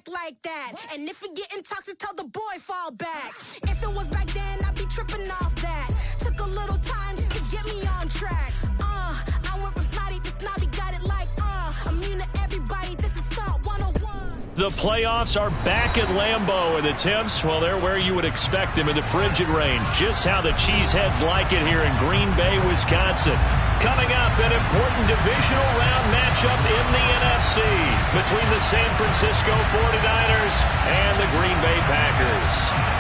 act like that. And if you're getting toxic, tell the boy fall back. If it was back then, I'd be tripping off that. Took a little time just to get me on track. I went from snotty to snobby, got it like, immune to everybody, this is Stunt 101. The playoffs are back at Lambeau, and the temps, well, they're where you would expect them in the frigid range. Just how the Cheeseheads like it here in Green Bay, Wisconsin. Coming up, an important divisional round matchup in the NFC between the San Francisco 49ers and the Green Bay Packers.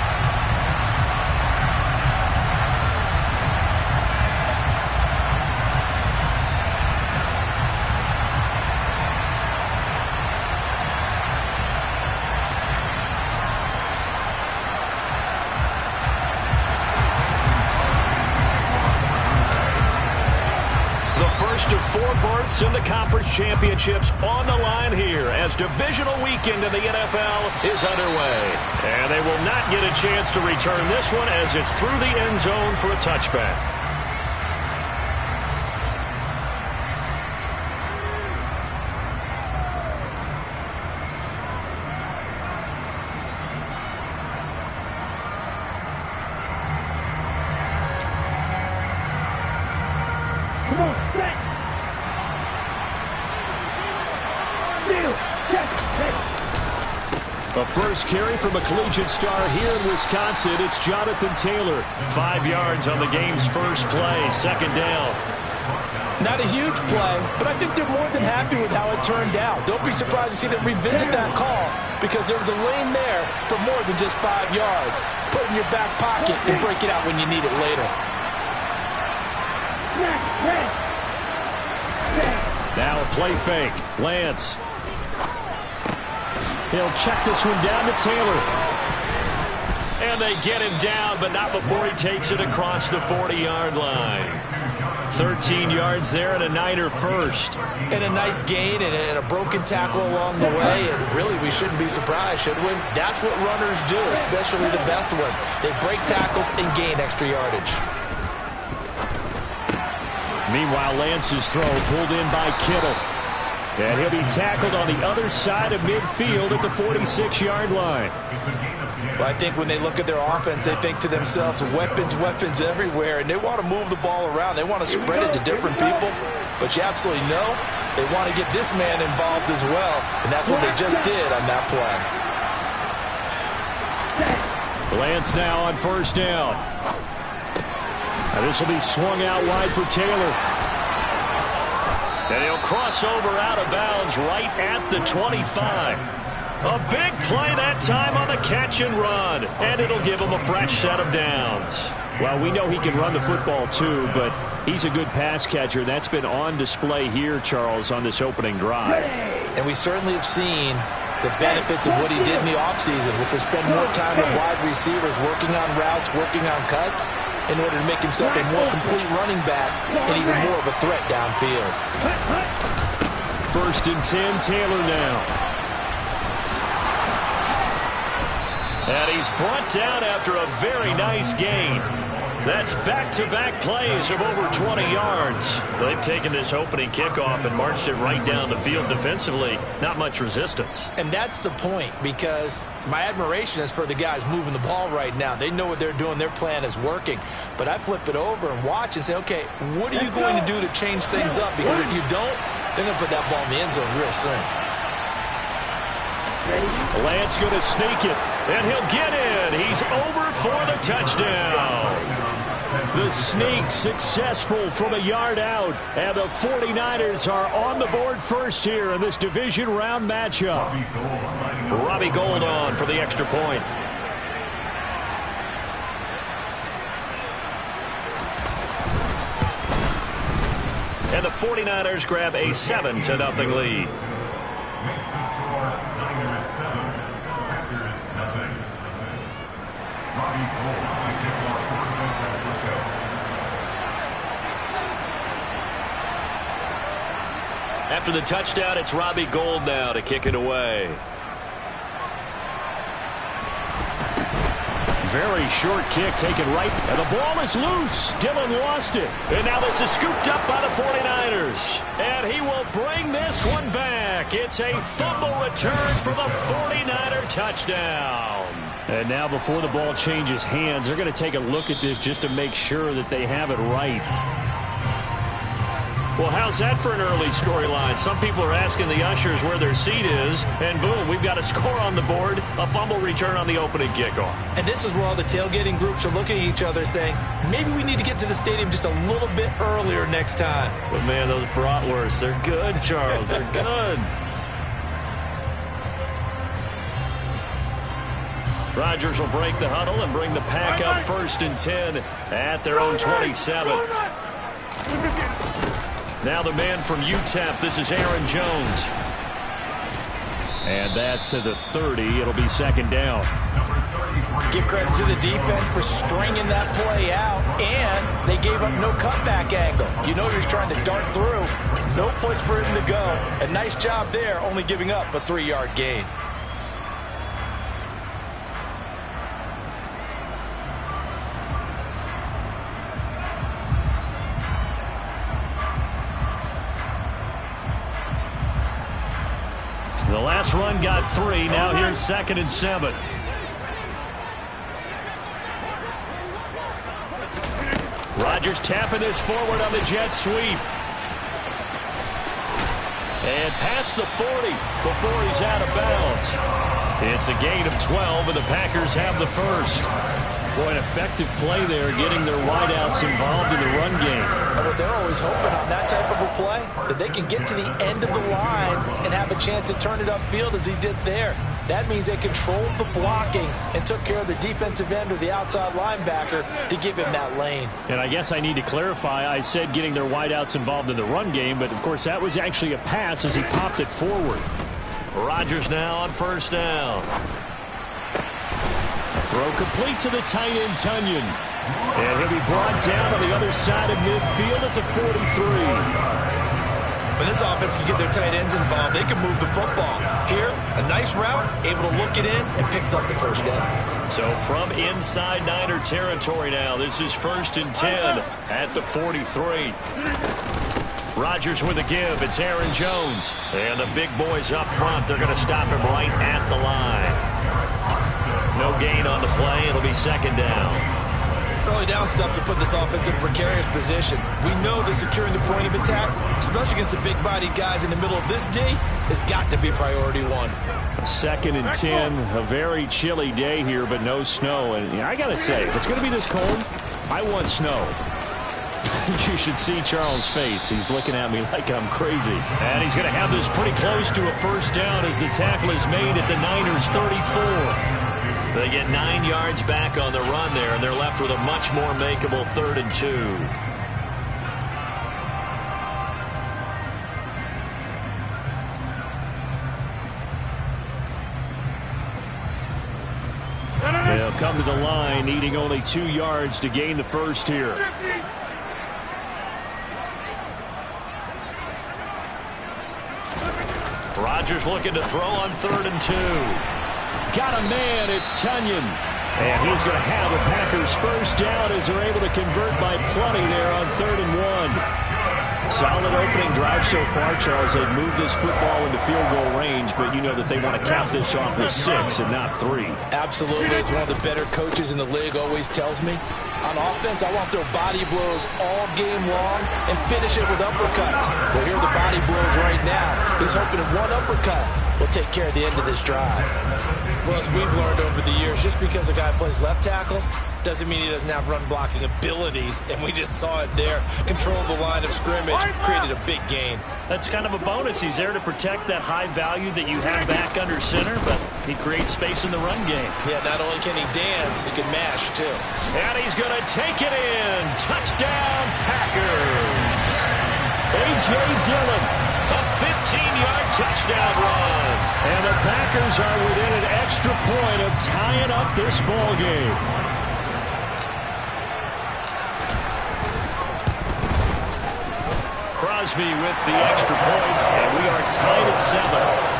First of 4 berths in the conference championships on the line here as divisional weekend in the NFL is underway. And they will not get a chance to return this one as it's through the end zone for a touchback. A first carry from a collegiate star here in Wisconsin. It's Jonathan Taylor. 5 yards on the game's first play. Second down. Not a huge play, but I think they're more than happy with how it turned out. Don't be surprised to see them revisit that call because there was a lane there for more than just 5 yards. Put it in your back pocket and break it out when you need it later. Now a play fake. Lance. He'll check this one down to Taylor. And they get him down, but not before he takes it across the 40-yard line. 13 yards there and a Niner first. And a nice gain and a broken tackle along the way. And really, we shouldn't be surprised, should we? That's what runners do, especially the best ones. They break tackles and gain extra yardage. Meanwhile, Lance's throw pulled in by Kittle. And he'll be tackled on the other side of midfield at the 46-yard line. Well, I think when they look at their offense, they think to themselves, weapons, weapons everywhere, and they want to move the ball around. They want to spread it to different people, but you absolutely know they want to get this man involved as well, and that's what they just did on that play. Lance now on first down. Now this will be swung out wide for Taylor. And he'll cross over out of bounds right at the 25. A big play that time on the catch and run. And it'll give him a fresh set of downs. Well, we know he can run the football too, but he's a good pass catcher. That's been on display here, Charles, on this opening drive. And we certainly have seen the benefits of what he did in the offseason, which was spend more time with wide receivers, working on routes, working on cuts, in order to make himself a more complete running back and even more of a threat downfield. First and 10, Taylor now. And he's brought down after a very nice gain. That's back-to-back plays of over 20 yards. They've taken this opening kickoff and marched it right down the field defensively. Not much resistance. And that's the point, because my admiration is for the guys moving the ball right now. They know what they're doing. Their plan is working. But I flip it over and watch and say, okay, what are you going to do to change things up? Because if you don't, they're going to put that ball in the end zone real soon. Lance going to sneak it, and he'll get in. He's over for the touchdown. The sneak successful from a yard out, and the 49ers are on the board first here in this division round matchup. Robbie Gould on for the extra point. And the 49ers grab a 7-0 lead. After the touchdown, it's Robbie Gould now to kick it away. Very short kick taken right, and the ball is loose. Dillon lost it. And now this is scooped up by the 49ers. And he will bring this one back. It's a fumble return for the 49ers. touchdown. And now before the ball changes hands, they're going to take a look at this just to make sure that they have it right. Well, how's that for an early storyline? Some people are asking the ushers where their seat is, and boom, we've got a score on the board, a fumble return on the opening kickoff. And this is where all the tailgating groups are looking at each other saying, maybe we need to get to the stadium just a little bit earlier next time. But, man, those bratwursts, they're good, Charles. They're good. Rodgers will break the huddle and bring the pack up 1st and 10 at their own 27. Now the man from UTEP, this is Aaron Jones. And that to the 30. It'll be 2nd down. Give credit to the defense for stringing that play out, and they gave up no cutback angle. You know you're trying to dart through. No place for him to go. A nice job there, only giving up a 3-yard gain. The last run got 3. Now here's 2nd and 7. Rodgers tapping this forward on the jet sweep. And past the 40 before he's out of bounds. It's a gain of 12, and the Packers have the first. Boy, an effective play there, getting their wideouts involved in the run game. But they're always hoping on that type of a play that they can get to the end of the line and have a chance to turn it upfield as he did there. That means they controlled the blocking and took care of the defensive end or the outside linebacker to give him that lane. And I guess I need to clarify, I said getting their wideouts involved in the run game, but of course that was actually a pass as he popped it forward. Rodgers now on 1st down. Throw complete to the tight end, Tunyon. And he'll be brought down on the other side of midfield at the 43. When this offense can get their tight ends involved, they can move the football. Here, a nice route, able to look it in, and picks up the 1st down. So from inside Niner territory now, this is 1st and 10 at the 43. Rodgers with a give. It's Aaron Jones. And the big boys up front, they're going to stop him right at the line. No gain on the play. It'll be 2nd down. Early down stuff to put this offense in a precarious position. We know that securing the point of attack, especially against the big-bodied guys in the middle of this day, has got to be priority 1. 2nd and 10. A very chilly day here, but no snow. And I got to say, if it's going to be this cold, I want snow. You should see Charles' face. He's looking at me like I'm crazy. And he's going to have this pretty close to a 1st down as the tackle is made at the Niners' 34. They get 9 yards back on the run there, and they're left with a much more makeable 3rd and 2. They'll come to the line, needing only 2 yards to gain the first here. Rodgers looking to throw on 3rd and 2. Got a man, it's Tunyon. And he's going to have a Packers 1st down as they're able to convert by plenty there on 3rd and 1. Solid opening drive so far, Charles. They've moved this football into field goal range, but you know that they want to cap this off with 6 and not 3. Absolutely. It's one of the better coaches in the league always tells me. On offense, I want their body blows all game long and finish it with uppercuts. Well, here are the body blows right now. He's hoping if one uppercut will take care of the end of this drive. Well, as we've learned over the years, just because a guy plays left tackle doesn't mean he doesn't have run blocking abilities, and we just saw it there. Controlled the line of scrimmage, created a big gain. That's kind of a bonus. He's there to protect that high value that you have back under center, but he creates space in the run game. Yeah, not only can he dance, he can mash, too. And he's going to take it in. Touchdown, Packers. A.J. Dillon, a 15-yard touchdown run. And the Packers are within an extra point of tying up this ball game. Crosby with the extra point, and we are tied at 7.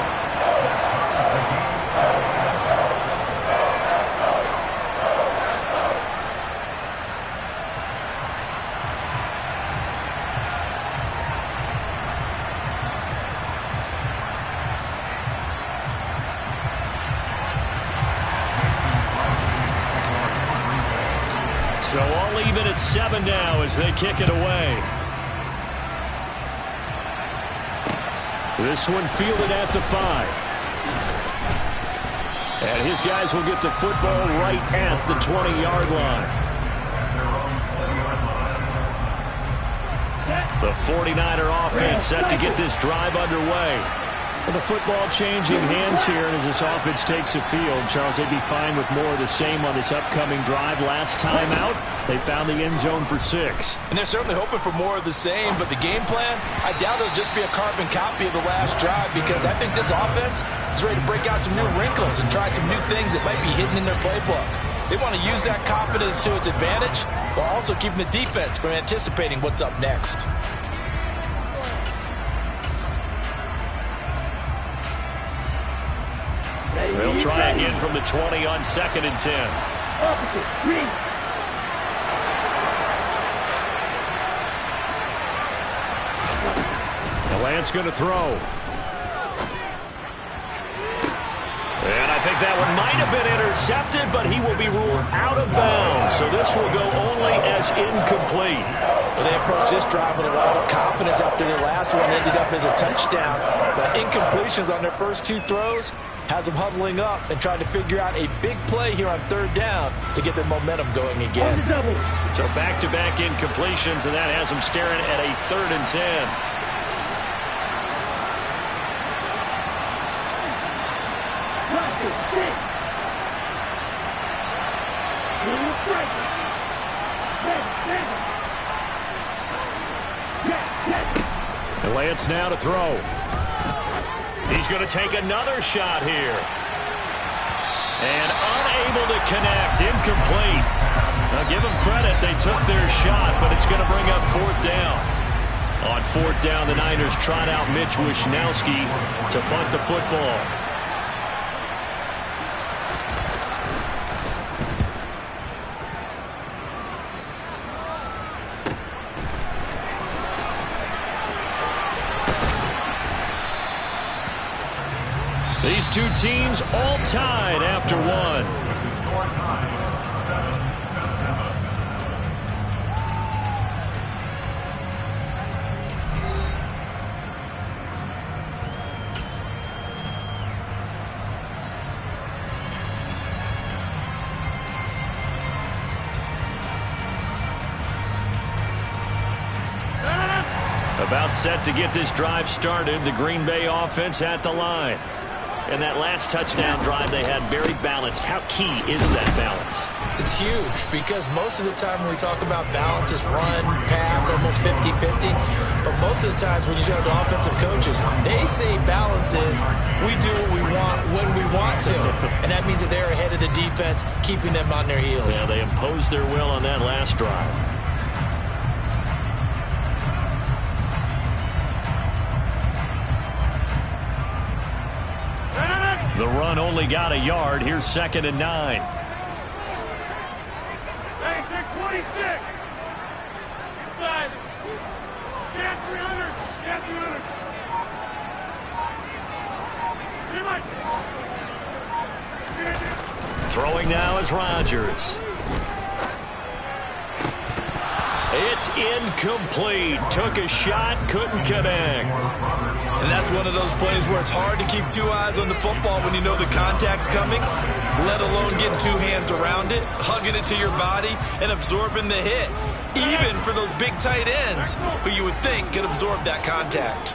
So all even at 7 now as they kick it away. This one fielded at the 5. And his guys will get the football right at the 20-yard line. The 49er offense set to get this drive underway. Well, the football changing hands here, and as this offense takes the field, Charles, they'd be fine with more of the same on this upcoming drive. Last time out, they found the end zone for 6. And they're certainly hoping for more of the same, but the game plan, I doubt it'll just be a carbon copy of the last drive, because I think this offense is ready to break out some new wrinkles and try some new things that might be hidden in their playbook. They want to use that confidence to its advantage, while also keeping the defense from anticipating what's up next. They'll try again from the 20 on 2nd and 10. Lance going to throw. And I think that one might have been intercepted, but he will be ruled out of bounds. So this will go only as incomplete. Well, they approached this drive with a lot of confidence after their last one ended up as a touchdown. But incompletions on their first 2 throws has them huddling up and trying to figure out a big play here on 3rd down to get their momentum going again. So back-to-back incompletions, and that has them staring at a 3rd and 10. And Lance now to throw. He's going to take another shot here. And unable to connect. Incomplete. Now give them credit. They took their shot, but it's going to bring up 4th down. On 4th down, the Niners trot out Mitch Wishnowski to punt the football. These two teams all tied after 1. About set to get this drive started. The Green Bay offense at the line. And that last touchdown drive they had very balanced. How key is that balance? It's huge, because most of the time when we talk about balance, it's run, pass, almost 50-50. But most of the times when you talk to offensive coaches, they say balance is we do what we want when we want to. And that means that they're ahead of the defense, keeping them on their heels. Yeah, they imposed their will on that last drive. The run only got a yard. Here's 2nd and 9. Hey, 626. Inside. Scan 300. Scan 300. Throwing now is Rodgers. It's incomplete. Took a shot, couldn't connect. And that's one of those plays where it's hard to keep 2 eyes on the football when you know the contact's coming, let alone getting 2 hands around it, hugging it to your body, and absorbing the hit, even for those big tight ends who you would think could absorb that contact.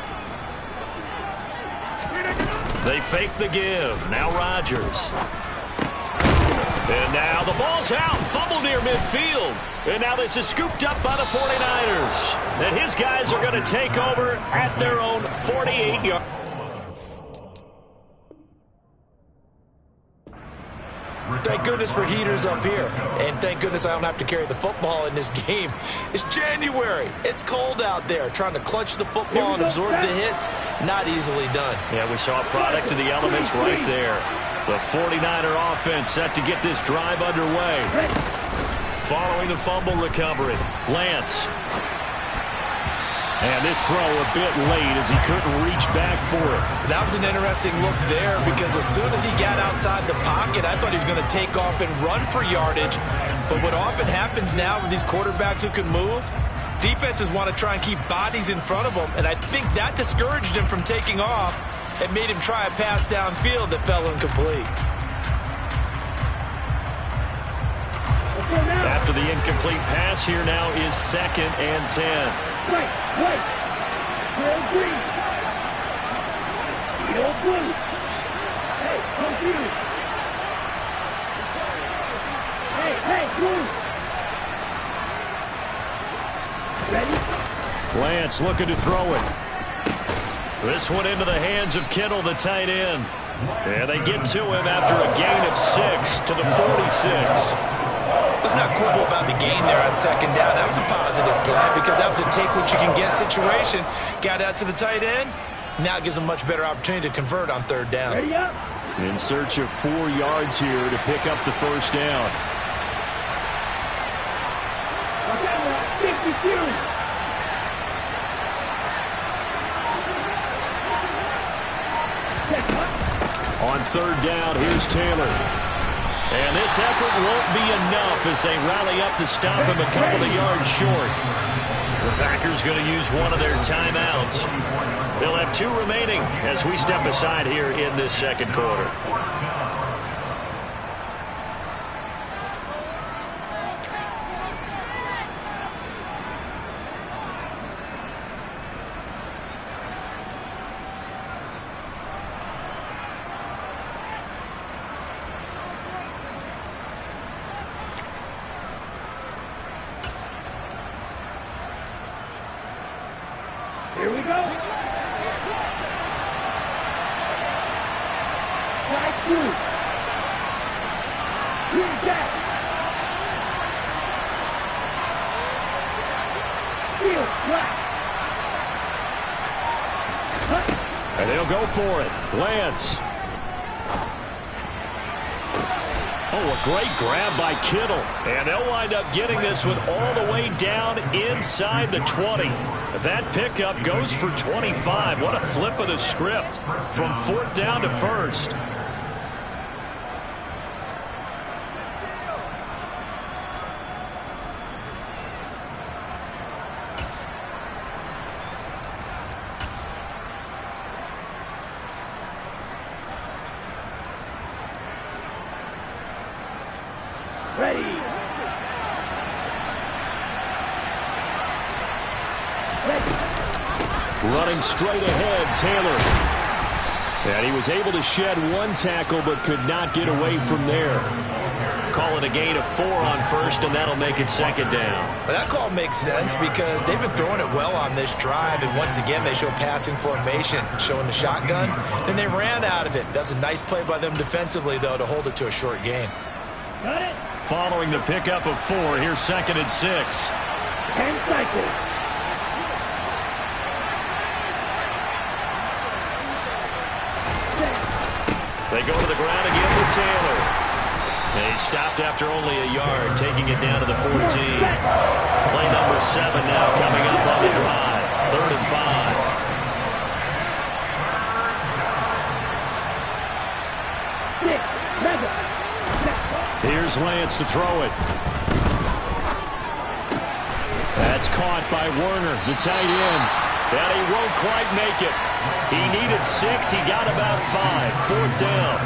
They fake the give. Now Rodgers. And now the ball's out. Fumble near midfield. And now this is scooped up by the 49ers. And his guys are going to take over at their own 48-yard. Thank goodness for heaters up here. And thank goodness I don't have to carry the football in this game. It's January. It's cold out there. Trying to clutch the football and absorb the hits, not easily done. Yeah, we saw a product of the elements right there. The 49er offense set to get this drive underway. Following the fumble recovery, Lance. And this throw a bit late as he couldn't reach back for it. That was an interesting look there, because as soon as he got outside the pocket, I thought he was going to take off and run for yardage. But what often happens now with these quarterbacks who can move, defenses want to try and keep bodies in front of them, and I think that discouraged him from taking off and made him try a pass downfield that fell incomplete. After the incomplete pass, here now is 2nd and 10. Right. Real green. Real blue. Hey, confused. Hey, blue. Ready? Lance looking to throw it. This one into the hands of Kittle, the tight end. And they get to him after a gain of 6 to the 46. Let's not quibble about the gain there on 2nd down. That was a positive play because that was a take-what-you-can-get situation. Got out to the tight end. Now it gives them a much better opportunity to convert on 3rd down. Ready up. In search of 4 yards here to pick up the 1st down. 52. On 3rd down, here's Taylor. And this effort won't be enough as they rally up to stop him a couple of yards short. The Packers going to use one of their timeouts. They'll have 2 remaining as we step aside here in this 2nd quarter. Here we go. Right through. Here's that. Field flat. And they'll go for it. Lance. Oh, a great grab by Kittle. And they'll wind up getting this one all the way down inside the 20. That pickup goes for 25. What a flip of the script from 4th down to 1st. Ready. Running straight ahead, Taylor. And he was able to shed 1 tackle but could not get away from there. Call it a gain of 4 on 1st, and that'll make it 2nd down. But that call makes sense because they've been throwing it well on this drive, and once again they show passing formation, showing the shotgun. Then they ran out of it. That was a nice play by them defensively, though, to hold it to a short gain. Got it. Following the pickup of 4, here's 2nd and 6. 10 cycles. They go to the ground again with Taylor. And he stopped after only a yard, taking it down to the 14. Play number 7 now coming up on the drive. 3rd and 5. Here's Lance to throw it. That's caught by Werner, the tight end. And he won't quite make it. He needed 6. He got about 5. 4th down.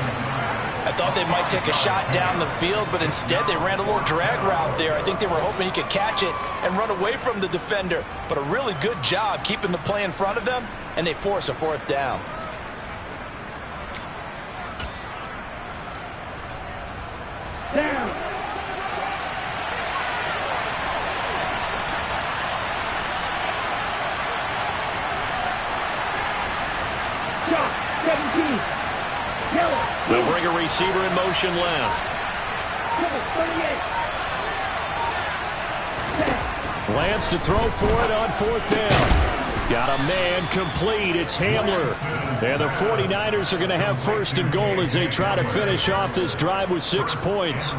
I thought they might take a shot down the field, but instead they ran a little drag route there. I think they were hoping he could catch it and run away from the defender. But a really good job keeping the play in front of them, and they force a 4th down. Down. Shot. 17. They'll bring a receiver in motion left. 38. Lance to throw for it on 4th down. Got a man complete. It's Hamler. And the 49ers are going to have 1st and goal as they try to finish off this drive with 6 points.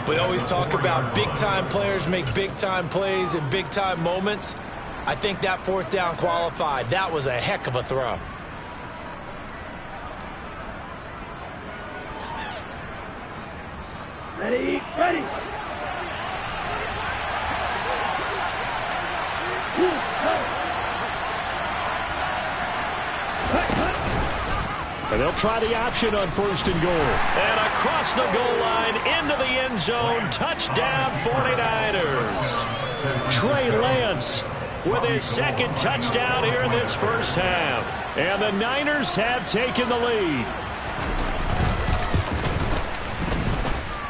We always talk about big-time players make big-time plays in big-time moments. I think that 4th down qualified. That was a heck of a throw. Ready, ready. And they'll try the option on 1st and goal. And across the goal line, into the end zone, touchdown 49ers. Trey Lance with his second touchdown here in this first half. And the Niners have taken the lead.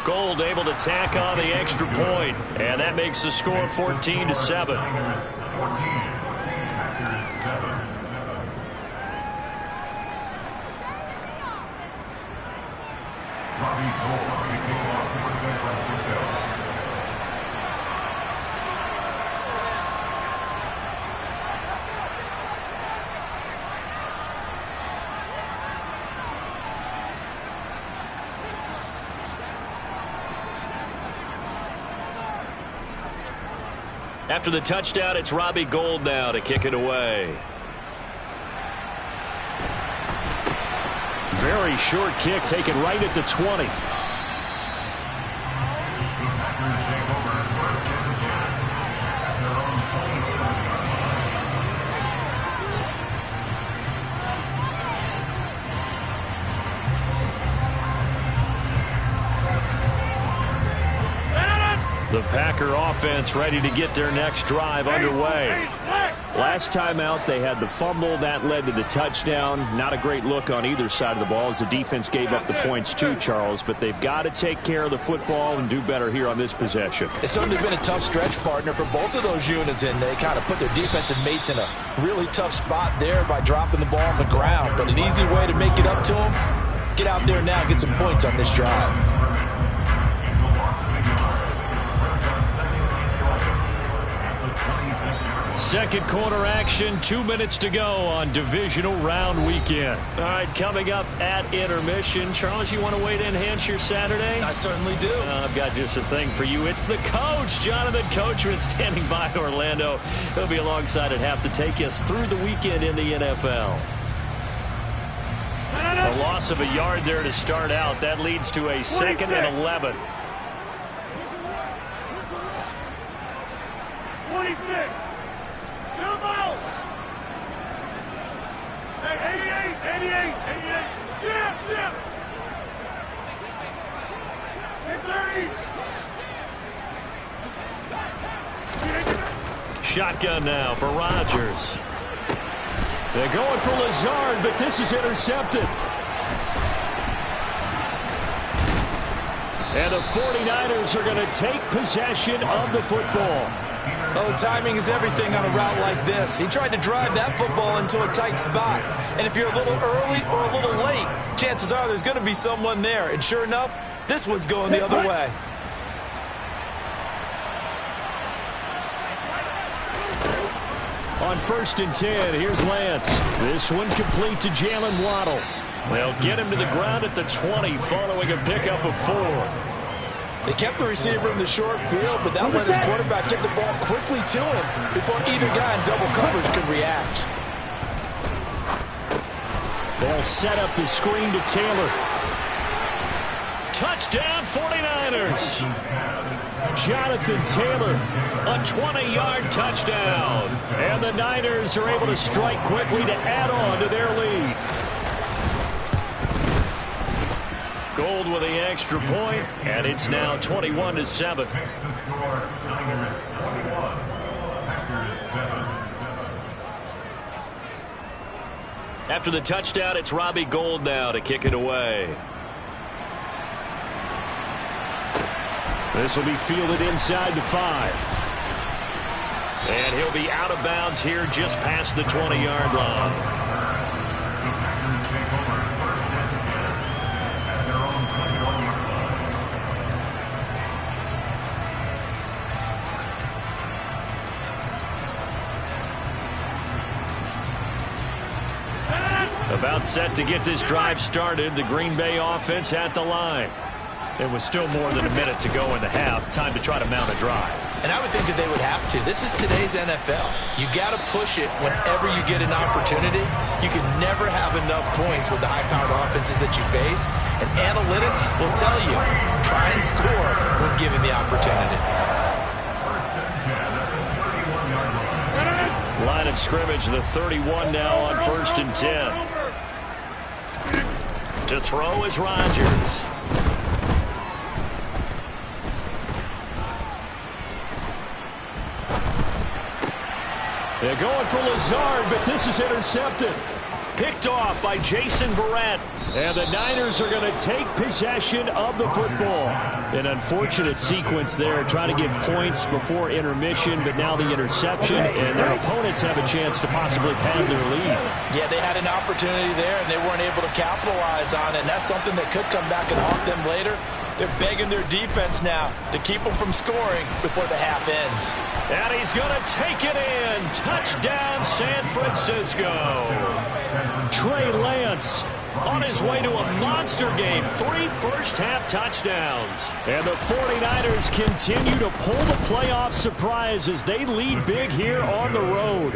Gold able to tack on the extra point, and that makes the score 14-7. After the touchdown, it's Robbie Gould now to kick it away. Very short kick taken right at the 20. The Packer offense ready to get their next drive underway. Last time out, they had the fumble. That led to the touchdown. Not a great look on either side of the ball as the defense gave up the points too, Charles. But they've got to take care of the football and do better here on this possession. It's certainly been a tough stretch, partner, for both of those units, and they kind of put their defensive mates in a really tough spot there by dropping the ball on the ground. But an easy way to make it up to them, get out there now and get some points on this drive. Second quarter action, 2 minutes to go on divisional round weekend. All right, coming up at intermission. Charles, you want to wait to enhance your Saturday? I certainly do. I've got just a thing for you. It's the coach, Jonathan Coachman, standing by Orlando. He'll be alongside at half to take us through the weekend in the NFL. A loss of a yard there to start out. That leads to a 2nd and 11. 26. 88. Jim. 30. Shotgun now for Rodgers. They're going for Lazard, but this is intercepted. And the 49ers are going to take possession of the football. Oh, timing is everything on a route like this. He tried to drive that football into a tight spot. And if you're a little early or a little late, chances are there's going to be someone there. And sure enough, this one's going the other way. On 1st and 10, here's Lance. This one complete to Jalen Waddle. They'll get him to the ground at the 20 following a pickup of 4. They kept the receiver in the short field, but that let his quarterback get the ball quickly to him before either guy in double coverage could react. They'll set up the screen to Taylor. Touchdown 49ers. Jonathan Taylor, a 20-yard touchdown. And the Niners are able to strike quickly to add on to their lead. Gold with the extra point, and it's now 21-7. After the touchdown, it's Robbie Gould now to kick it away. This will be fielded inside the 5. And he'll be out of bounds here just past the 20-yard line. About set to get this drive started. The Green Bay offense at the line. It was still more than a minute to go in the half. Time to try to mount a drive. And I would think that they would have to. This is today's NFL. You got to push it whenever you get an opportunity. You can never have enough points with the high-powered offenses that you face. And analytics will tell you, try and score when given the opportunity. Line of scrimmage, the 31 now on 1st and 10. To throw is Rodgers. They're going for Lazard, but this is intercepted. Picked off by Jason Verrett. And the Niners are going to take possession of the football. An unfortunate sequence there, trying to get points before intermission, but now the interception, and their opponents have a chance to possibly pad their lead. Yeah, they had an opportunity there, and they weren't able to capitalize on it, and that's something that could come back and haunt them later. They're begging their defense now to keep them from scoring before the half ends. And he's going to take it in. Touchdown, San Francisco. Trey Lance on his way to a monster game. 3 first-half touchdowns. And the 49ers continue to pull the playoff surprise as they lead big here on the road.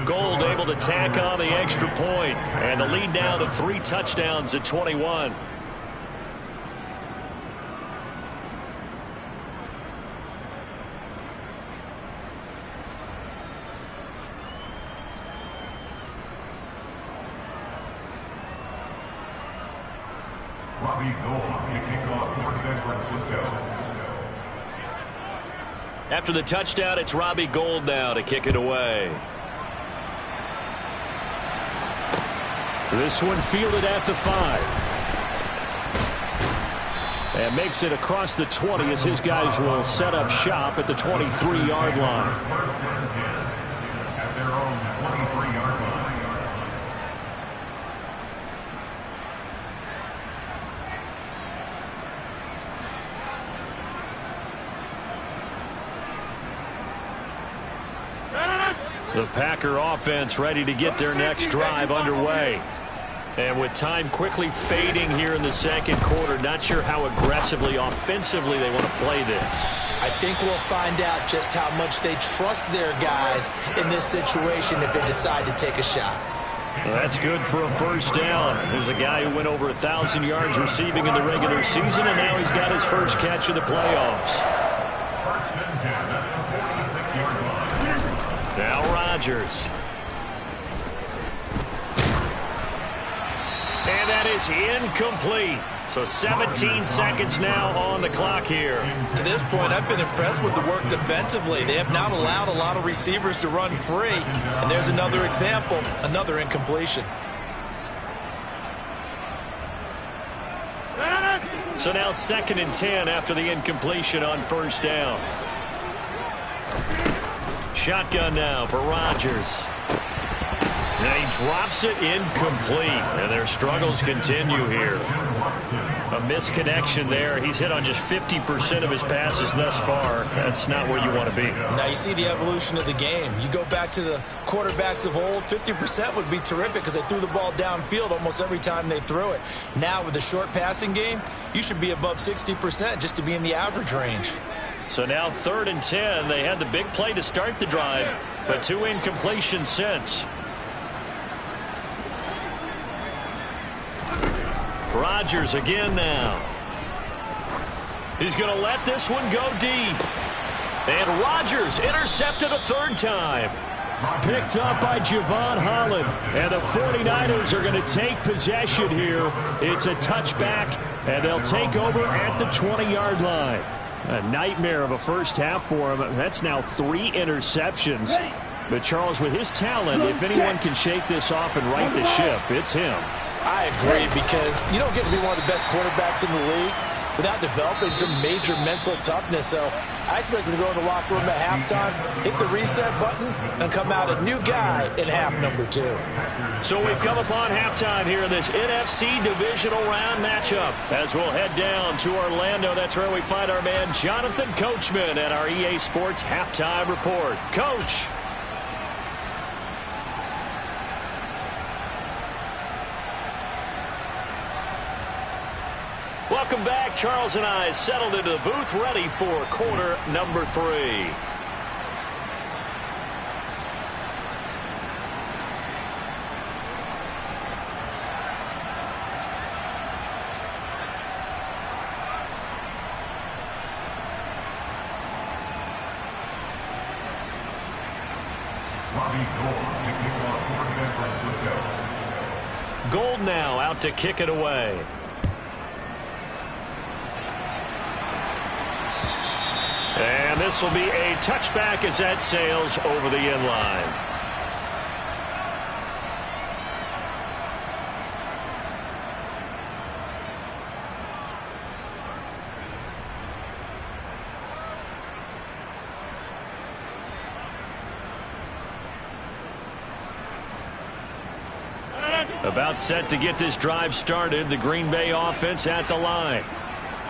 Gold able to tack on the extra point. And the lead now to 3 touchdowns at 21. After the touchdown, it's Robbie Gould now to kick it away. This one fielded at the 5. And makes it across the 20 as his guys will set up shop at the 23-yard line. At their own 23-yard line. The Packer offense ready to get their next drive underway. And with time quickly fading here in the second quarter, not sure how aggressively, offensively they want to play this. I think we'll find out just how much they trust their guys in this situation if they decide to take a shot. Well, that's good for a first down. There's a guy who went over 1,000 yards receiving in the regular season, and now he's got his first catch of the playoffs. Now Rodgers. And that is incomplete. So 17 seconds now on the clock here. To this point, I've been impressed with the work defensively. They have not allowed a lot of receivers to run free. And there's another example, another incompletion. So now 2nd and 10 after the incompletion on first down. Shotgun now for Rodgers. Now he drops it incomplete, and their struggles continue here. A misconnection there. He's hit on just 50% of his passes thus far. That's not where you want to be. Now you see the evolution of the game. You go back to the quarterbacks of old, 50% would be terrific because they threw the ball downfield almost every time they threw it. Now with the short passing game, you should be above 60% just to be in the average range. So now 3rd and 10. They had the big play to start the drive, but 2 incompletions since. Rodgers again now. He's going to let this one go deep. And Rodgers intercepted a 3rd time. Picked up by Javon Holland. And the 49ers are going to take possession here. It's a touchback, and they'll take over at the 20-yard line. A nightmare of a first half for him. That's now 3 interceptions. But Charles, with his talent, if anyone can shake this off and right the ship, it's him. I agree, because you don't get to be one of the best quarterbacks in the league without developing some major mental toughness. So I expect him to go in the locker room at halftime, hit the reset button, and come out a new guy in half number 2. So we've come upon halftime here in this NFC divisional round matchup. As we'll head down to Orlando, that's where we find our man Jonathan Coachman at our EA Sports Halftime Report. Coach. Welcome back. Charles and I settled into the booth, ready for quarter number 3. Gold now out to kick it away. And this will be a touchback as that sails over the end line. About set to get this drive started. The Green Bay offense at the line.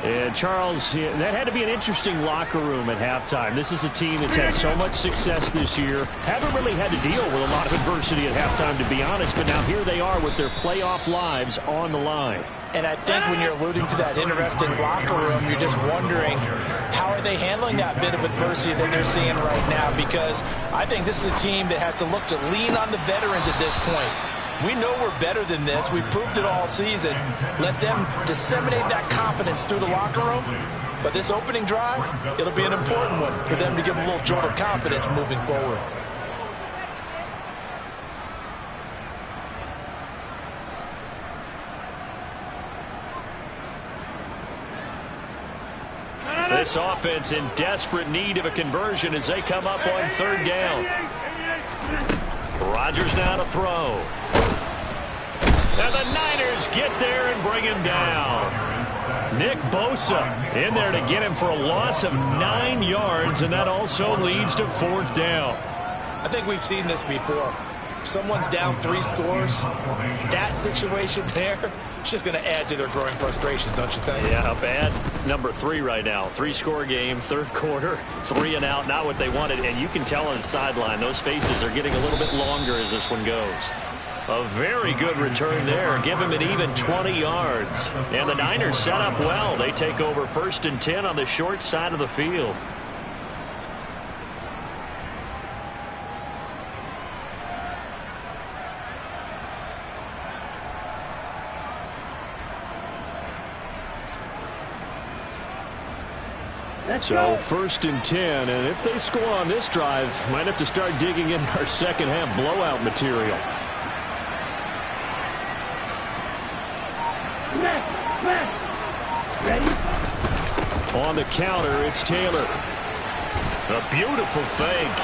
And Charles, that had to be an interesting locker room at halftime. This is a team that's had so much success this year. Haven't really had to deal with a lot of adversity at halftime, to be honest. But now here they are with their playoff lives on the line. And I think when you're alluding to that interesting locker room, you're just wondering how are they handling that bit of adversity that they're seeing right now? Because I think this is a team that has to look to lean on the veterans at this point. We know we're better than this. We've proved it all season. Let them disseminate that confidence through the locker room. But this opening drive, it'll be an important one for them to give them a little jolt of confidence moving forward. This offense in desperate need of a conversion as they come up on third down. Rodgers now to throw. And the Niners get there and bring him down. Nick Bosa in there to get him for a loss of 9 yards, and that also leads to fourth down. I think we've seen this before. Someone's down 3 scores. That situation there, it's just going to add to their growing frustrations, don't you think? Yeah, bad number 3 right now. 3-score game, third quarter, 3 and out, not what they wanted. And you can tell on the sideline, those faces are getting a little bit longer as this one goes. A very good return there. Give him an even 20 yards. And the Niners set up well. They take over 1st and 10 on the short side of the field. So 1st and 10, and if they score on this drive, might have to start digging in our second half blowout material. On the counter, it's Taylor. A beautiful fake.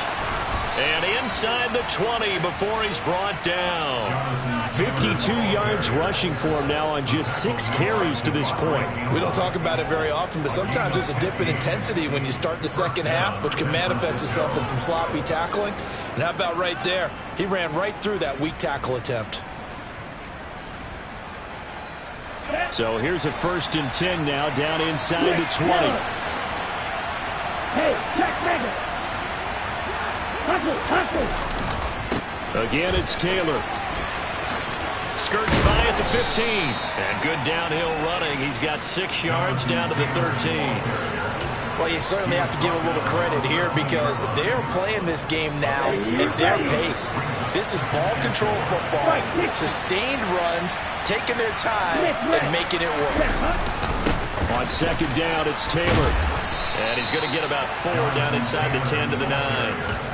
And inside the 20 before he's brought down. 52 yards rushing for him now on just 6 carries to this point. We don't talk about it very often, but sometimes there's a dip in intensity when you start the second half, which can manifest itself in some sloppy tackling. And how about right there? He ran right through that weak tackle attempt. So here's a 1st and 10 now down inside the 20. Hey, Jack Madden. Again, it's Taylor. Skirts by at the 15. And good downhill running. He's got 6 yards down to the 13. Well, you certainly have to give a little credit here because they're playing this game now at their pace. This is ball control football, sustained runs, taking their time and making it work. On 2nd down, it's Taylor. And he's going to get about 4 down inside the 10 to the 9.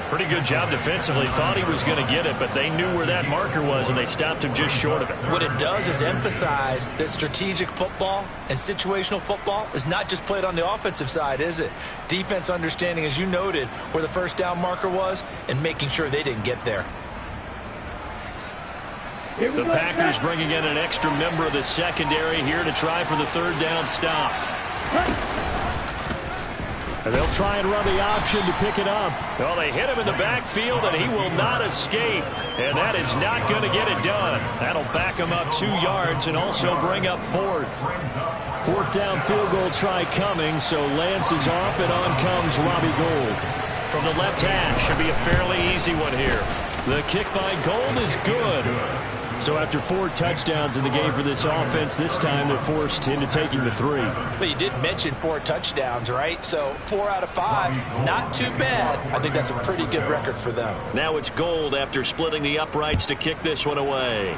Pretty good job defensively. Thought he was going to get it, but they knew where that marker was, and they stopped him just short of it. What it does is emphasize that strategic football and situational football is not just played on the offensive side, is it? Defense understanding, as you noted, where the 1st down marker was and making sure they didn't get there. The Packers bringing in an extra member of the secondary here to try for the 3rd down stop. And they'll try and run the option to pick it up. Well, they hit him in the backfield, and he will not escape. And that is not going to get it done. That'll back him up 2 yards and also bring up 4th. 4th down field goal try coming, so Lance is off, and on comes Robbie Gould. From the left hash, should be a fairly easy one here. The kick by Gould is good. So after 4 touchdowns in the game for this offense, this time they're forced into taking the 3. But you did mention 4 touchdowns, right? So 4 out of 5, not too bad. I think that's a pretty good record for them. Now it's Gould after splitting the uprights to kick this one away.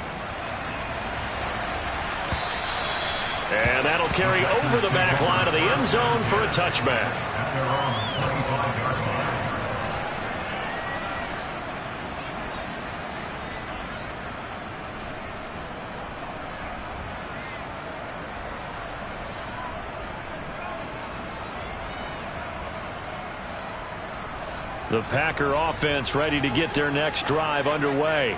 And that'll carry over the back line of the end zone for a touchback. The Packer offense ready to get their next drive underway.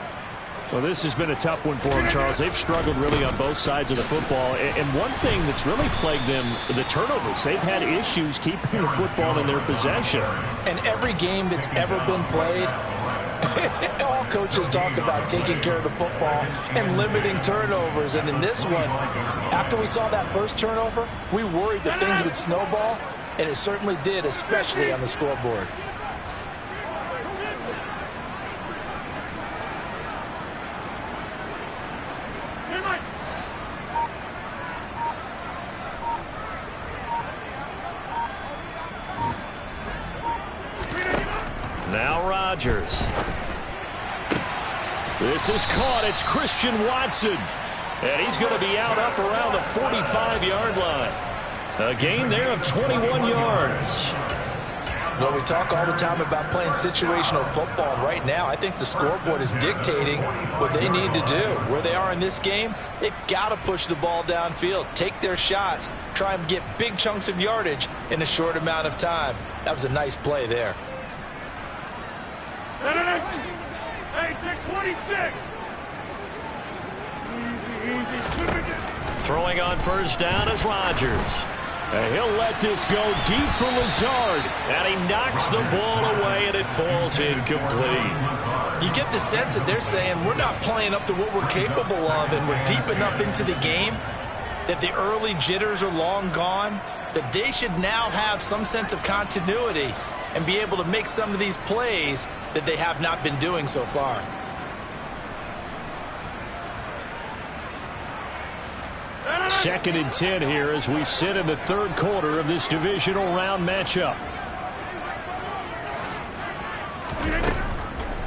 Well, this has been a tough one for them, Charles. They've struggled really on both sides of the football. And one thing that's really plagued them, the turnovers. They've had issues keeping the football in their possession. And every game that's ever been played, all coaches talk about taking care of the football and limiting turnovers. And in this one, after we saw that first turnover, we worried that things would snowball, and it certainly did, especially on the scoreboard. Now Rodgers. This is caught. It's Christian Watson. And he's going to be out up around the 45-yard line. A gain there of 21 yards. Well, we talk all the time about playing situational football. Right now, I think the scoreboard is dictating what they need to do. Where they are in this game, they've got to push the ball downfield, take their shots, try and get big chunks of yardage in a short amount of time. That was a nice play there. Hey, check 26. Easy. Throwing on first down is Rodgers. And he'll let this go deep for Lazard. And he knocks the ball away, and it falls incomplete. You get the sense that they're saying we're not playing up to what we're capable of, and we're deep enough into the game that the early jitters are long gone, that they should now have some sense of continuity and be able to make some of these plays that they have not been doing so far. Second and 10 here as we sit in the third quarter of this divisional round matchup.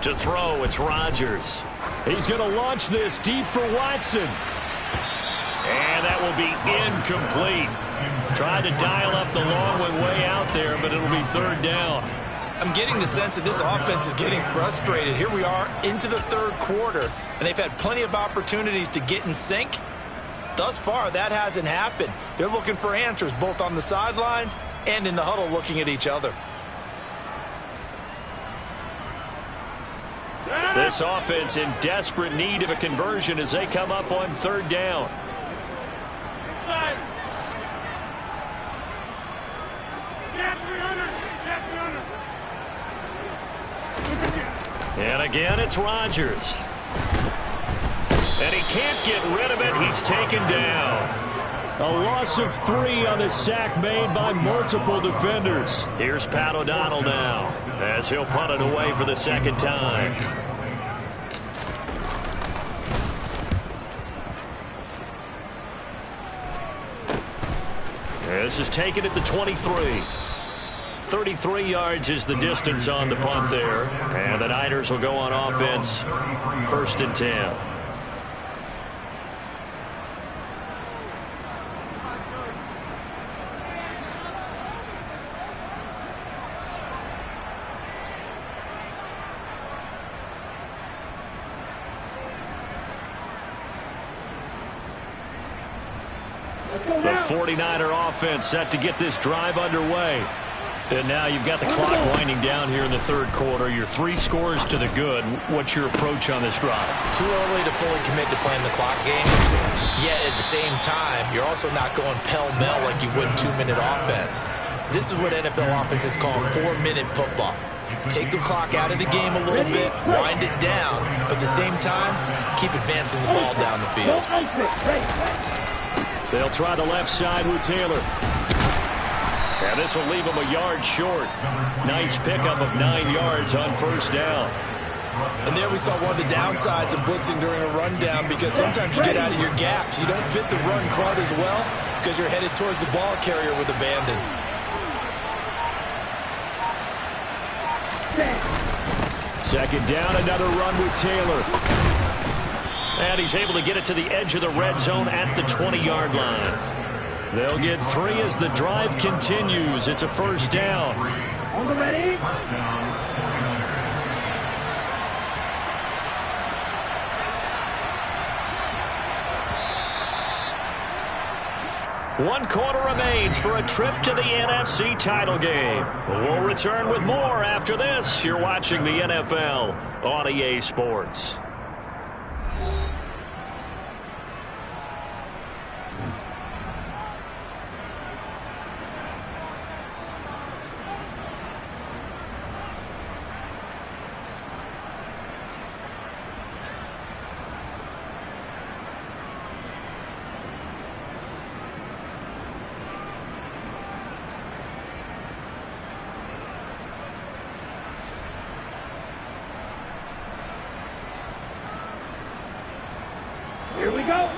To throw, it's Rodgers. He's going to launch this deep for Watson. And that will be incomplete. Tried to dial up the long one way out there, but it'll be third down. I'm getting the sense that this offense is getting frustrated. Here we are into the third quarter, and they've had plenty of opportunities to get in sync. Thus far, that hasn't happened. They're looking for answers both on the sidelines and in the huddle looking at each other. This offense in desperate need of a conversion as they come up on third down. And again, it's Rodgers. And he can't get rid of it. He's taken down. A loss of 3 on the sack made by multiple defenders. Here's Pat O'Donnell now as he'll punt it away for the second time. This is taken at the 23. 33 yards is the distance on the punt there. And the Niners will go on offense. First and 10. The 49er offense set to get this drive underway. And now you've got the clock winding down here in the third quarter. You're 3 scores to the good. What's your approach on this drive? Too early to fully commit to playing the clock game. Yet at the same time, you're also not going pell-mell like you would in 2-minute offense. This is what NFL offenses call 4-minute football. Take the clock out of the game a little bit, wind it down, but at the same time, keep advancing the ball down the field. They'll try the left side with Taylor. And this will leave him a yard short. Nice pickup of 9 yards on first down. And there we saw one of the downsides of blitzing during a rundown, because sometimes you get out of your gaps. You don't fit the run quite as well because you're headed towards the ball carrier with abandon. Second down, another run with Taylor. And he's able to get it to the edge of the red zone at the 20-yard line. They'll get 3 as the drive continues. It's a first down. On the ready? 1 quarter remains for a trip to the NFC title game. We'll return with more after this. You're watching the NFL on EA Sports. Here we go.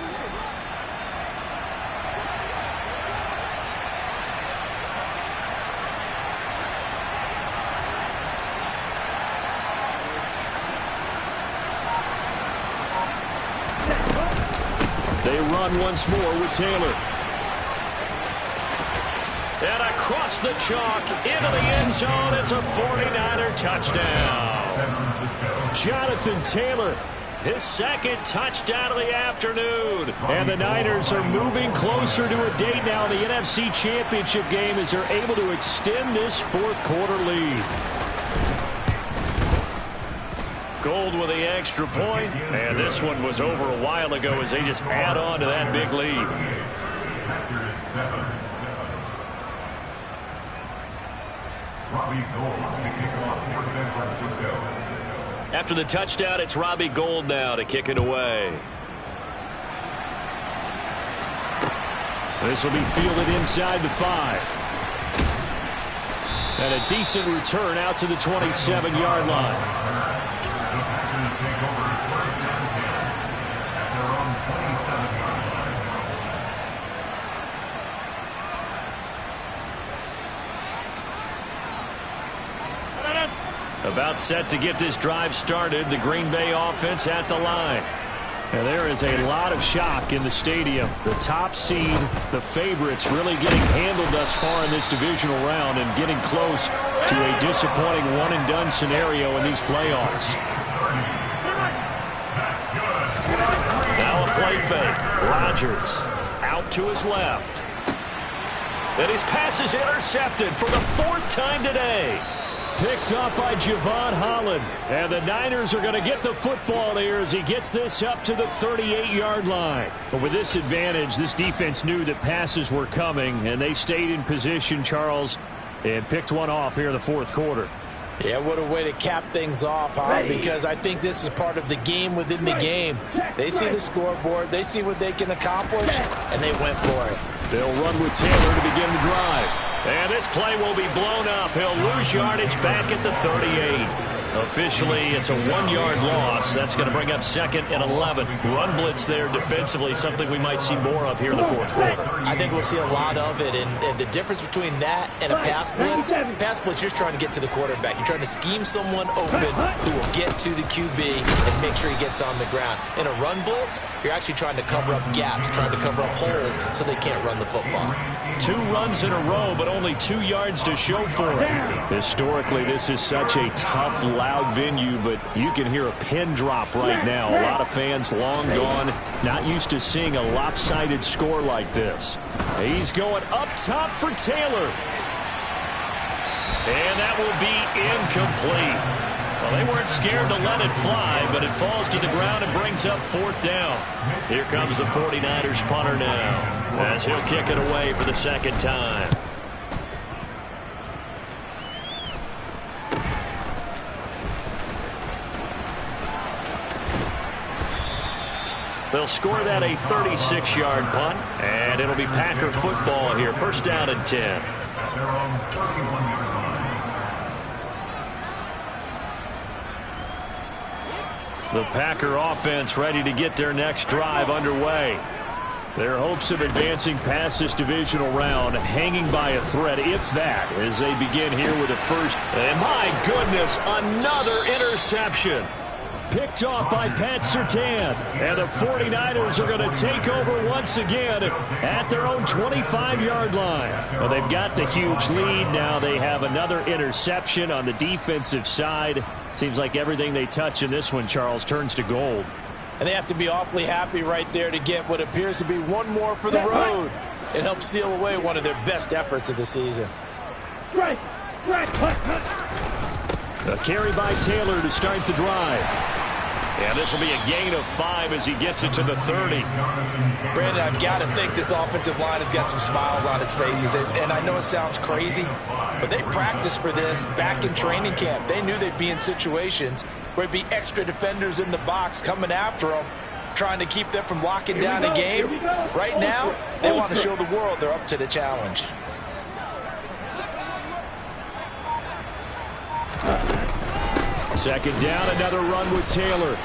They run once more with Taylor. And across the chalk into the end zone. It's a 49er touchdown. Jonathan Taylor, his second touchdown of the afternoon. and the Niners are moving closer to a date now in the NFC Championship game as they're able to extend this fourth quarter lead. Gold with the extra point, and this one was over a while ago as they just add on to that big lead. After the touchdown, it's Robbie Gould now to kick it away. This will be fielded inside the 5. And a decent return out to the 27-yard line. About set to get this drive started, the Green Bay offense at the line. And there is a lot of shock in the stadium. The top seed, the favorites, really getting handled thus far in this divisional round and getting close to a disappointing one-and-done scenario in these playoffs. Now a play fake. Rodgers out to his left. And his pass is intercepted for the 4th time today. Picked off by Javon Holland. And the Niners are going to get the football here as he gets this up to the 38-yard line. But with this advantage, this defense knew that passes were coming, and they stayed in position, Charles, and picked one off here in the fourth quarter. Yeah, what a way to cap things off, huh? Because I think this is part of the game within the game. They see the scoreboard, they see what they can accomplish, and they went for it. They'll run with Taylor to begin the drive. And this play will be blown up. He'll lose yardage back at the 38. Officially, it's a 1-yard loss. That's going to bring up 2nd and 11. Run blitz there defensively, something we might see more of here in the fourth quarter. I think we'll see a lot of it, and the difference between that and a pass blitz, you're trying to get to the quarterback. You're trying to scheme someone open who will get to the QB and make sure he gets on the ground. In a run blitz, you're actually trying to cover up gaps, trying to cover up holes so they can't run the football. 2 runs in a row, but only 2 yards to show for it. Historically, this is such a tough, loud venue, but you can hear a pin drop right now. A lot of fans long gone, not used to seeing a lopsided score like this. He's going up top for Taylor. And that will be incomplete. Well, they weren't scared to let it fly, but it falls to the ground and brings up 4th down. Here comes the 49ers punter now, as he'll kick it away for the 2nd time. They'll score that a 36-yard punt, and it'll be Packer football here. 1st down and 10. The Packer offense ready to get their next drive underway. Their hopes of advancing past this divisional round hanging by a thread, if that, as they begin here with a first. And my goodness, another interception. Picked off by Pat Surtain. And the 49ers are going to take over once again at their own 25-yard line. Well, they've got the huge lead. Now they have another interception on the defensive side. Seems like everything they touch in this one, Charles, turns to gold. And they have to be awfully happy right there to get what appears to be one more for the road. It helped seal away one of their best efforts of the season. Strike! Strike! A carry by Taylor to start the drive. And this will be a gain of 5 as he gets it to the 30. Brandon, I've got to think this offensive line has got some smiles on its faces. And I know it sounds crazy, but they practiced for this back in training camp. They knew they'd be in situations where it'd be extra defenders in the box coming after them, trying to keep them from locking down a game. Right now, they want to show the world they're up to the challenge. Second down, another run with Taylor.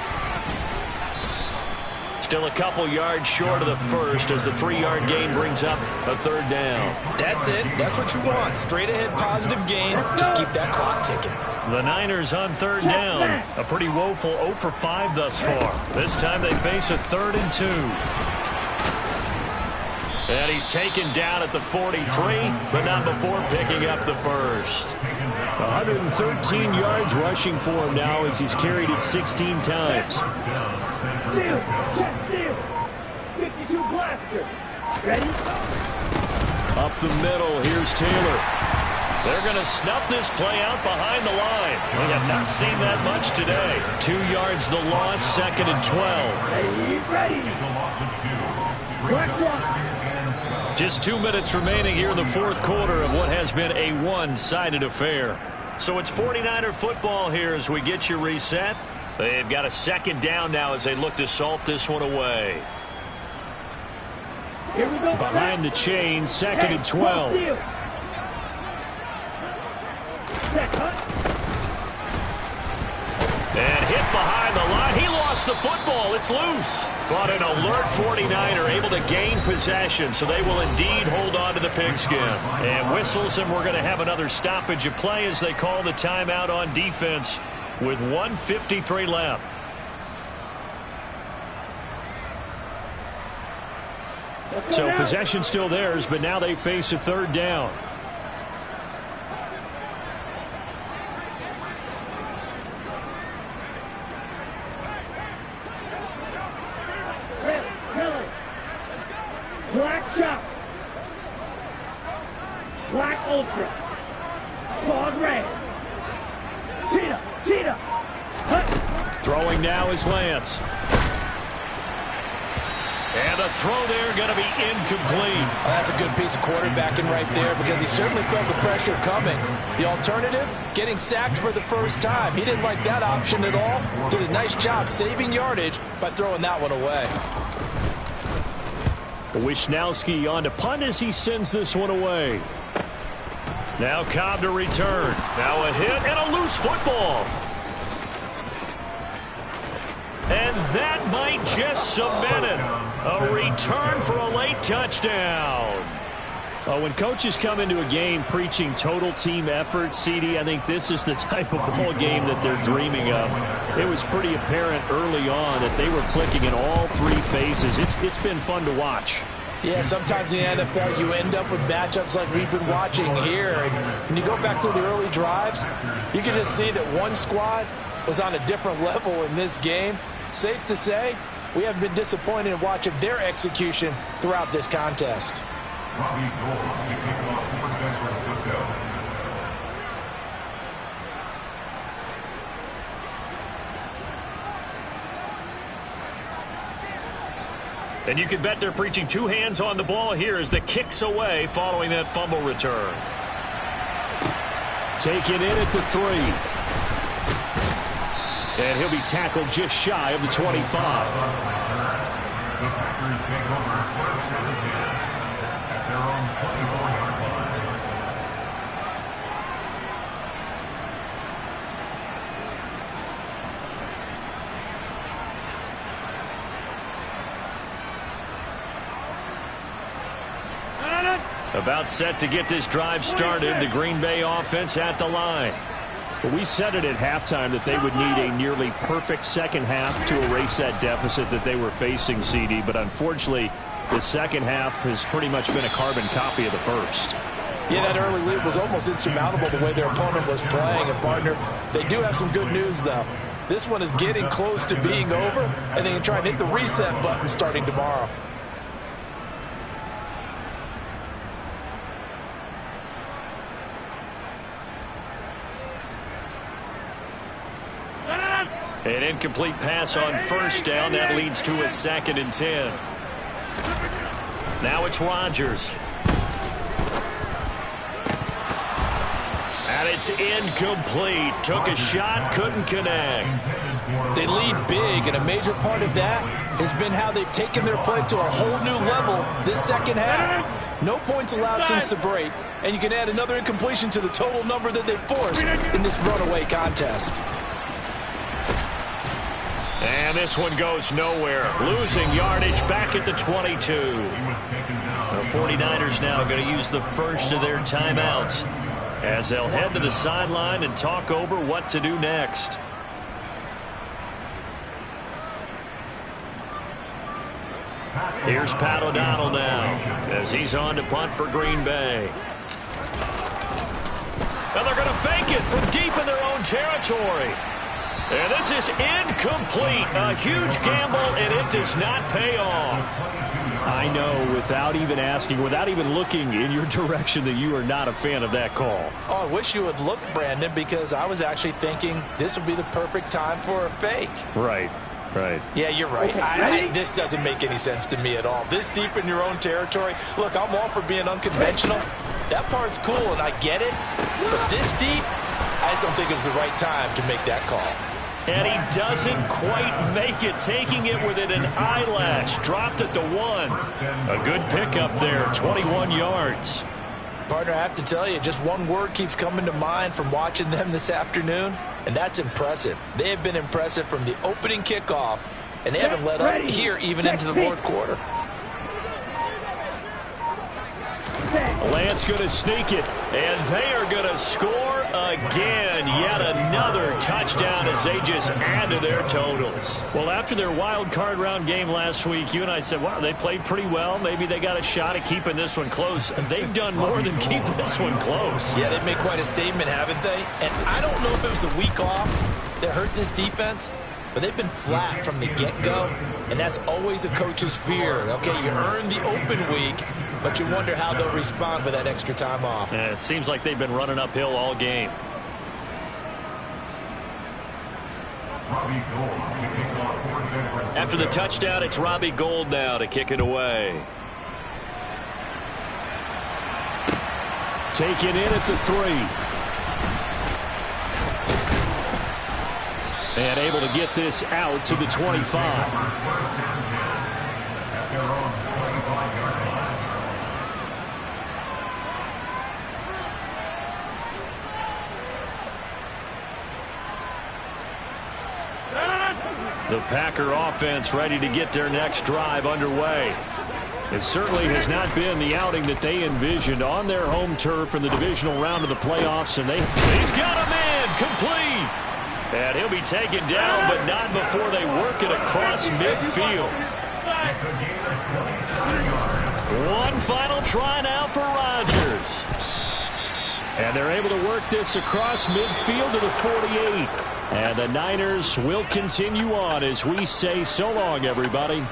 Still a couple yards short of the first as the 3-yard gain brings up a third down. That's it. That's what you want. Straight ahead positive gain. Just keep that clock ticking. The Niners on third down. A pretty woeful 0 for 5 thus far. This time they face a 3rd and 2. And he's taken down at the 43, but not before picking up the first. 113 yards rushing for him now as he's carried it 16 times. Steal! Check steal! 52 blaster! Ready? Up the middle, here's Taylor. They're going to snuff this play out behind the line. We have not seen that much today. 2 yards the loss, 2nd and 12. Ready! Black one! Just 2 minutes remaining here in the fourth quarter of what has been a one-sided affair. So it's 49er football here as we get you reset. They've got a second down now as they look to salt this one away. Here we go. Behind the chain, 2nd and 12. And hit behind the line. He lost the football. It's loose. But an alert 49er able to gain possession, so they will indeed hold on to the pigskin. And whistles, and we're going to have another stoppage of play as they call the timeout on defense with 1:53 left. So possession still theirs, but now they face a third down. Black shot. Black ultra. Claws red. Cheetah. Hut. Throwing now is Lance. And the throw there going to be incomplete. Well, that's a good piece of quarterbacking right there because he certainly felt the pressure coming. The alternative, getting sacked for the first time. He didn't like that option at all. Did a nice job saving yardage by throwing that one away. Wishnowski on to punt as he sends this one away. Now Cobb to return. Now a hit and a loose football. And that might just cement it. A return for a late touchdown. When coaches come into a game preaching total team effort, CD, I think this is the type of ball game that they're dreaming of. It was pretty apparent early on that they were clicking in all three phases. It's been fun to watch. Yeah, sometimes in the NFL you end up with matchups like we've been watching here. And when you go back to the early drives, you can just see that one squad was on a different level in this game. Safe to say, we have been disappointed in watching their execution throughout this contest. And you can bet they're preaching two hands on the ball here as the kick's away following that fumble return. Taken in at the 3. And he'll be tackled just shy of the 25. About set to get this drive started. The Green Bay offense at the line. Well, we said it at halftime that they would need a nearly perfect second half to erase that deficit that they were facing, CD. But unfortunately, the second half has pretty much been a carbon copy of the first. Yeah, that early lead was almost insurmountable the way their opponent was playing. And, partner, they do have some good news, though. This one is getting close to being over, and they can try and hit the reset button starting tomorrow. An incomplete pass on first down. That leads to a 2nd and 10. Now it's Rodgers. And it's incomplete. Took a shot, couldn't connect. They lead big, and a major part of that has been how they've taken their play to a whole new level this second half. No points allowed since the break, and you can add another incompletion to the total number that they forced in this runaway contest. And this one goes nowhere. Losing yardage back at the 22. The 49ers now going to use the first of their timeouts as they'll head to the sideline and talk over what to do next. Here's Pat O'Donnell now as he's on to punt for Green Bay. And they're going to fake it from deep in their own territory. And this is incomplete. A huge gamble, and it does not pay off. I know, without even asking, without even looking in your direction, that you are not a fan of that call. Oh, I wish you would look, Brandon, because I was actually thinking this would be the perfect time for a fake. Right. Yeah, you're right. This doesn't make any sense to me at all. This deep in your own territory. Look, I'm all for being unconventional. That part's cool, and I get it. But this deep, I just don't think it was the right time to make that call. And he doesn't quite make it, taking it within an eyelash. Dropped at the 1. A good pickup there, 21 yards. Partner, I have to tell you, just one word keeps coming to mind from watching them this afternoon, and that's impressive. They have been impressive from the opening kickoff, and they haven't let up here even into the fourth quarter. Lance going to sneak it, and they are going to score again. Yet another touchdown as they just add to their totals. Well, after their wild card round game last week, you and I said, wow, they played pretty well. Maybe they got a shot at keeping this one close. They've done more than keep this one close. Yeah, they've made quite a statement, haven't they? And I don't know if it was the week off that hurt this defense, but they've been flat from the get-go, and that's always a coach's fear. Okay, you earn the open week, but you wonder how they'll respond with that extra time off. And it seems like they've been running uphill all game. After the touchdown, it's Robbie Gould now to kick it away. Taken in at the 3. And able to get this out to the 25. The Packer offense ready to get their next drive underway. It certainly has not been the outing that they envisioned on their home turf in the divisional round of the playoffs, and he's got a man complete. And he'll be taken down, but not before they work it across midfield. One final try now for Rodgers. And they're able to work this across midfield to the 48. And the Niners will continue on as we say so long, everybody.